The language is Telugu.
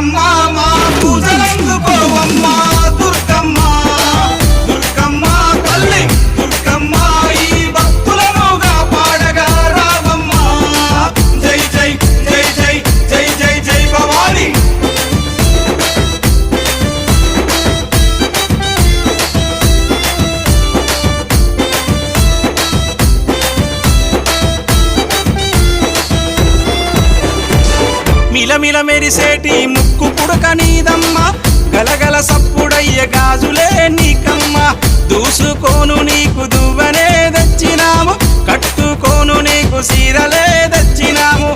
దుర్గమ్మ మా పూజలందుకోవమ్మ దుర్గమ్మ దుర్గమ్మ తల్లి దుర్గమ్మ ఈ భక్తులనుగా పాడగా రావమ్మ జై జై జై జై జై జై జై భవాని మిలమిల మెరిసేటి ముక్కు పుడక నీదమ్మ గలగల సప్పుడయ్య గాజులే నీకమ్మ దూసుకోను నీకు దువ్వనే తెచ్చినాము కట్టుకోను నీకు సీరలే తెచ్చినాము